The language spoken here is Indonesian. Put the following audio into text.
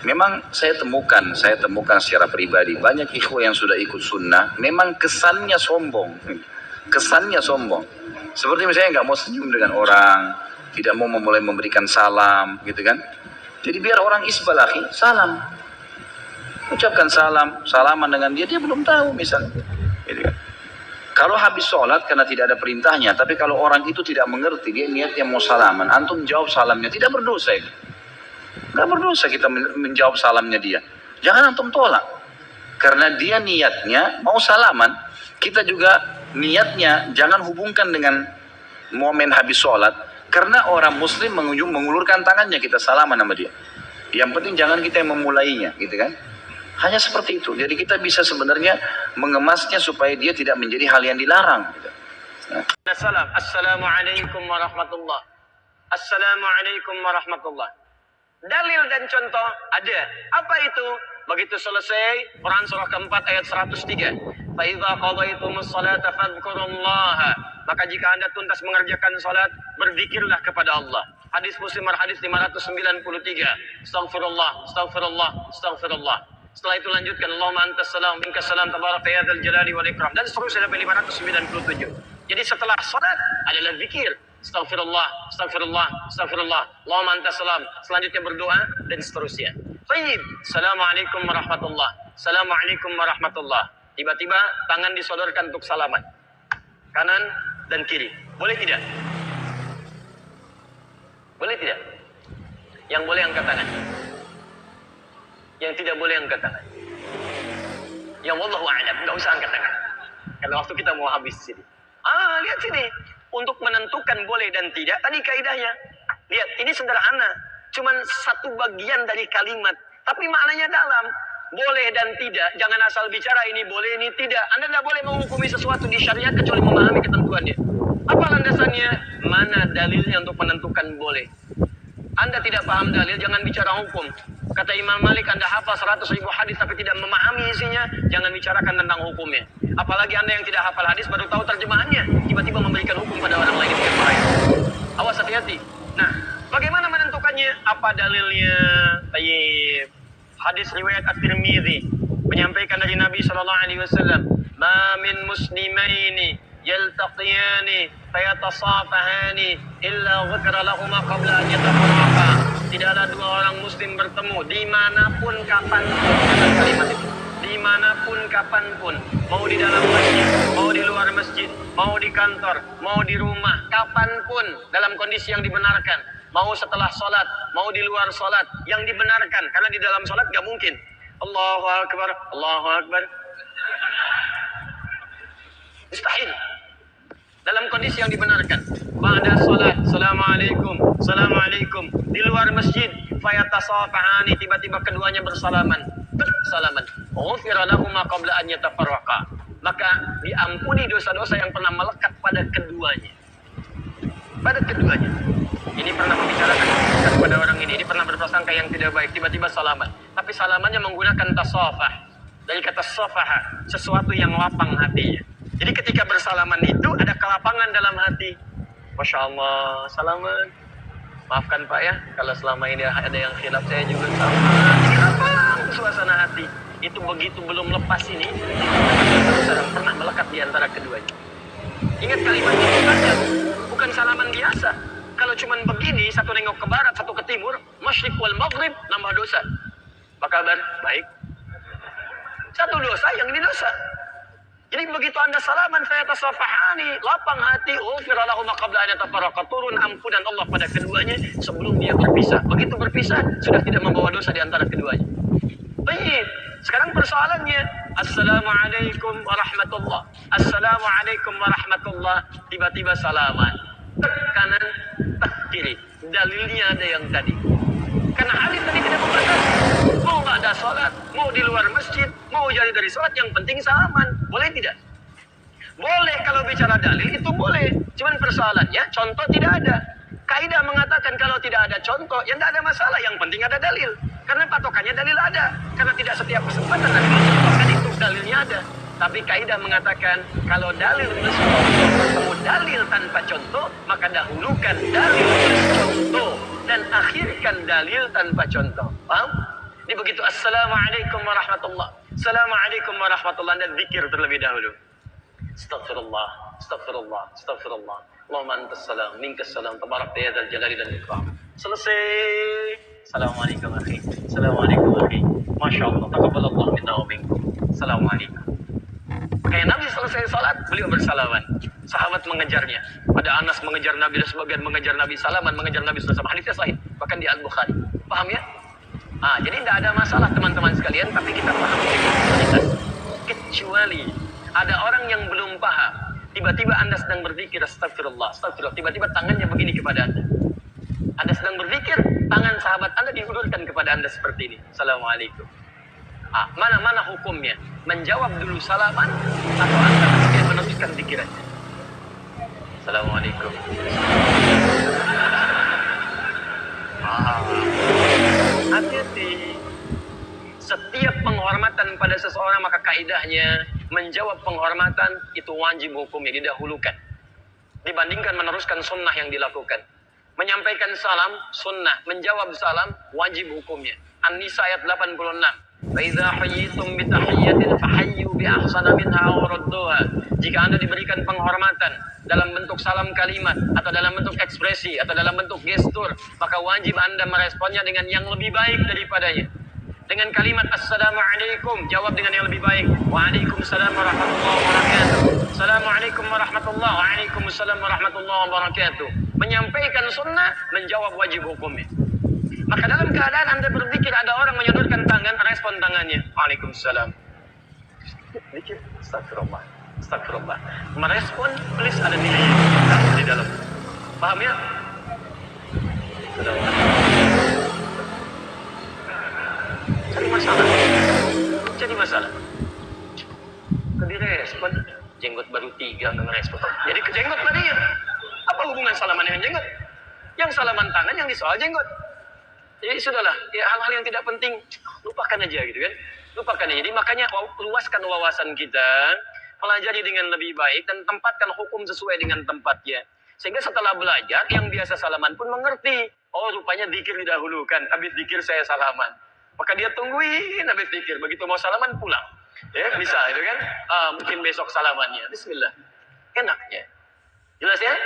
memang saya temukan secara pribadi banyak ikhwah yang sudah ikut sunnah, memang kesannya sombong, seperti misalnya nggak mau senyum dengan orang, tidak mau memulai memberikan salam, gitu kan? Jadi biar orang isbal akhi, salam, ucapkan salaman dengan dia belum tahu misalnya, gitu kan? Kalau habis sholat karena tidak ada perintahnya, tapi kalau orang itu tidak mengerti, dia niatnya mau salaman, antum jawab salamnya, tidak berdosa itu. Nggak berdosa kita menjawab salamnya dia. Jangan antum tolak. Karena dia niatnya mau salaman, kita juga niatnya jangan hubungkan dengan momen habis sholat. Karena orang muslim mengulurkan tangannya, kita salaman sama dia. Yang penting jangan kita yang memulainya, gitu kan? Hanya seperti itu. Jadi kita bisa sebenarnya mengemasnya supaya dia tidak menjadi hal yang dilarang. Gitu. Assalamualaikum warahmatullah. Assalamualaikum warahmatullah. Dalil dan contoh ada. Apa itu? Begitu selesai Quran surah keempat ayat 103. Fa idza qadaytumus salata fadhkurullaha. Maka jika Anda tuntas mengerjakan salat, berzikirlah kepada Allah. Hadis Muslim hadis 593. Astaghfirullah, astaghfirullah, astaghfirullah. Setelah itu lanjutkan Allahumma antas salam minkas salam tabaraka ya dzal jalali wal ikram, dan seterusnya sampai 597. Jadi setelah salat adalah zikir. Astaghfirullah, astaghfirullah, astaghfirullah. Allahumma antas salam. Selanjutnya berdoa dan seterusnya. Baik. Assalamualaikum warahmatullah. Assalamualaikum warahmatullah. Tiba-tiba tangan disodorkan untuk salaman. Kanan dan kiri. Boleh tidak? Boleh tidak? Yang boleh angkat tangan. Yang tidak boleh angkat tangan. Yang wallahu a'lam, enggak usah angkat tangan. Karena waktu kita mau habis sini. Lihat sini. Untuk menentukan boleh dan tidak, tadi kaidahnya. Lihat, ini sederhana. Cuman satu bagian dari kalimat. Tapi maknanya dalam. Boleh dan tidak. Jangan asal bicara ini boleh, ini tidak. Anda tidak boleh menghukumi sesuatu di syariat kecuali memahami ketentuannya. Apa landasannya? Mana dalilnya untuk menentukan boleh? Anda tidak paham dalil, jangan bicara hukum. Kata Imam Malik, Anda hafal 100.000 hadis tapi tidak memahami isinya, jangan bicarakan tentang hukumnya. Apalagi Anda yang tidak hafal hadis baru tahu terjemahannya, tiba-tiba memberikan hukum pada orang lain yang lain. Awas, hati-hati. Nah, bagaimana menentukannya? Apa dalilnya? Tayyib. Hadis riwayat At-Tirmidzi menyampaikan dari Nabi SAW, "Ma min muslimaini yaltaqiyani fayatasafahani illa ghufira lahuma qabla an yatafarraqa." Tidaklah dua orang muslim bertemu dimanapun kapanpun. Kata kalimat itu, dimanapun kapanpun, mau di dalam masjid, mau di luar masjid, mau di kantor, mau di rumah, kapanpun dalam kondisi yang dibenarkan, mau setelah sholat, mau di luar sholat, yang dibenarkan. Karena di dalam sholat gak mungkin Allahu Akbar, Allahu Akbar, mustahil. Dalam kondisi yang dibenarkan, pada sholat, Assalamualaikum, Assalamualaikum. Di luar masjid, fayatasafahani, tiba-tiba keduanya bersalaman. Salaman. Ghufira lahuma qabla an yatafarraqa. Maka diampuni dosa-dosa yang pernah melekat pada keduanya. Pada keduanya. Ini pernah membicarakan kepada orang ini pernah berprasangka yang tidak baik, tiba-tiba salaman. Tapi salamannya menggunakan tasafah. Dari kata safaha, sesuatu yang lapang hatinya. Jadi ketika bersalaman itu ada kelapangan dalam hati. Masya Allah, salaman. Maafkan Pak ya, kalau selama ini ada yang khilaf saya juga sama. Jadi lapang suasana hati. Itu begitu belum lepas ini, yang pernah melekat di antara keduanya. Ingat kalimatnya bukan salaman biasa. Kalau cuma begini, satu nengok ke barat, satu ke timur, masyriq wal maghrib, nambah dosa. Apa kabar? Baik. Satu dosa, yang ini dosa. Jadi begitu Anda salaman, saya tasafahani, lapang hati, ghufira lahum qabla an yatafarraqa, turun ampunan Allah pada keduanya sebelum dia berpisah. Begitu berpisah, sudah tidak membawa dosa di antara keduanya. Baik. Sekarang persoalannya, Assalamualaikum warahmatullah. Assalamualaikum warahmatullah. Tiba-tiba salaman. Tak kanan, tak kiri. Dalilnya ada yang tadi. Karena hadis tadi tidak membatasi. Mau nggak ada sholat, mau di luar masjid, mau jauh dari sholat, yang penting salaman. Boleh tidak? Boleh kalau bicara dalil itu boleh. Cuman persoalannya contoh tidak ada. Kaidah mengatakan kalau tidak ada contoh, ya tidak ada masalah. Yang penting ada dalil. Karena patokannya dalil ada. Karena tidak setiap kesempatan Nabi mencontohkan itu dalilnya ada. Tapi kaidah mengatakan kalau dalil plus contoh bertemu dalil tanpa contoh, maka dahulukan dalil plus contoh dan akhirkan dalil tanpa contoh. Paham? Ini Begitu assalamualaikum warahmatullah, assalamualaikum warahmatullah, dan zikir terlebih dahulu. Astagfirullah, astagfirullah, astagfirullah. Allahumma antas salam, minkas salam, tabarakta ya dzal jalali dan ikram. Selesai. Assalamualaikum akhi. Assalamualaikum akhi. Masya Allah, taqabbalallah minna wa minkum. Assalamualaikum. Kayak Nabi selesai salat, beliau bersalaman. Sahabat mengejarnya. Ada Anas mengejar Nabi, dan sebagian mengejar Nabi, salaman mengejar Nabi SAW. Hadisnya sahih, bahkan di Al-Bukhari. Paham ya? Jadi tidak ada masalah teman-teman sekalian, tapi kita paham kecuali ada orang yang belum paham. Tiba-tiba Anda sedang berzikir, astagfirullah, astagfirullah. Tiba-tiba tangannya begini kepada Anda. Anda sedang berzikir, tangan sahabat Anda diulurkan kepada Anda seperti ini. Assalamualaikum. Mana hukumnya? Menjawab dulu salaman atau Anda mesti meneruskan pikirannya? Assalamualaikum. Hati-hati. Setiap penghormatan pada seseorang, maka kaidahnya menjawab penghormatan itu wajib hukumnya didahulukan dibandingkan meneruskan sunnah yang dilakukan. Menyampaikan salam sunnah, menjawab salam wajib hukumnya. An-Nisa ayat 86. Fa idza hayyitum bi tahiyyatin fahayyu bi ahsana minha aw rudduha. Jika Anda diberikan penghormatan dalam bentuk salam kalimat atau dalam bentuk ekspresi atau dalam bentuk gestur, maka wajib Anda meresponnya dengan yang lebih baik daripadanya. Dengan kalimat assalamualaikum, jawab dengan yang lebih baik. Waalaikumsalam warahmatullahi wabarakatuh. Assalamualaikum warahmatullahi wabarakatuh. Waalaikumsalam warahmatullahi wabarakatuh. Menyampaikan sunnah, menjawab wajib hukumnya. Maka dalam keadaan Anda berzikir, ada orang menyodorkan tangan, respon tangannya. Waalaikumsalam. Zikir, astagfirullah, astagfirullah. Merespon, please ada nilai di dalam. Paham ya? Jadi masalah. Direspon, jenggot baru 3 nggak ngerespon. Jadi ke jenggot tadi ya. Apa hubungan salaman dengan jenggot? Yang salaman tangan, yang disoal jenggot. Jadi sudahlah, ya hal-hal yang tidak penting lupakan aja gitu kan. Lupakan aja. Jadi makanya luaskan wawasan kita, pelajari dengan lebih baik dan tempatkan hukum sesuai dengan tempatnya. Sehingga setelah belajar, yang biasa salaman pun mengerti. Oh, rupanya zikir didahulukan, habis zikir saya salaman. Maka dia tungguin habis zikir. Begitu mau salaman pulang. Ya, bisa itu kan? Mungkin besok salamannya. Bismillah. Enaknya. Jelas ya?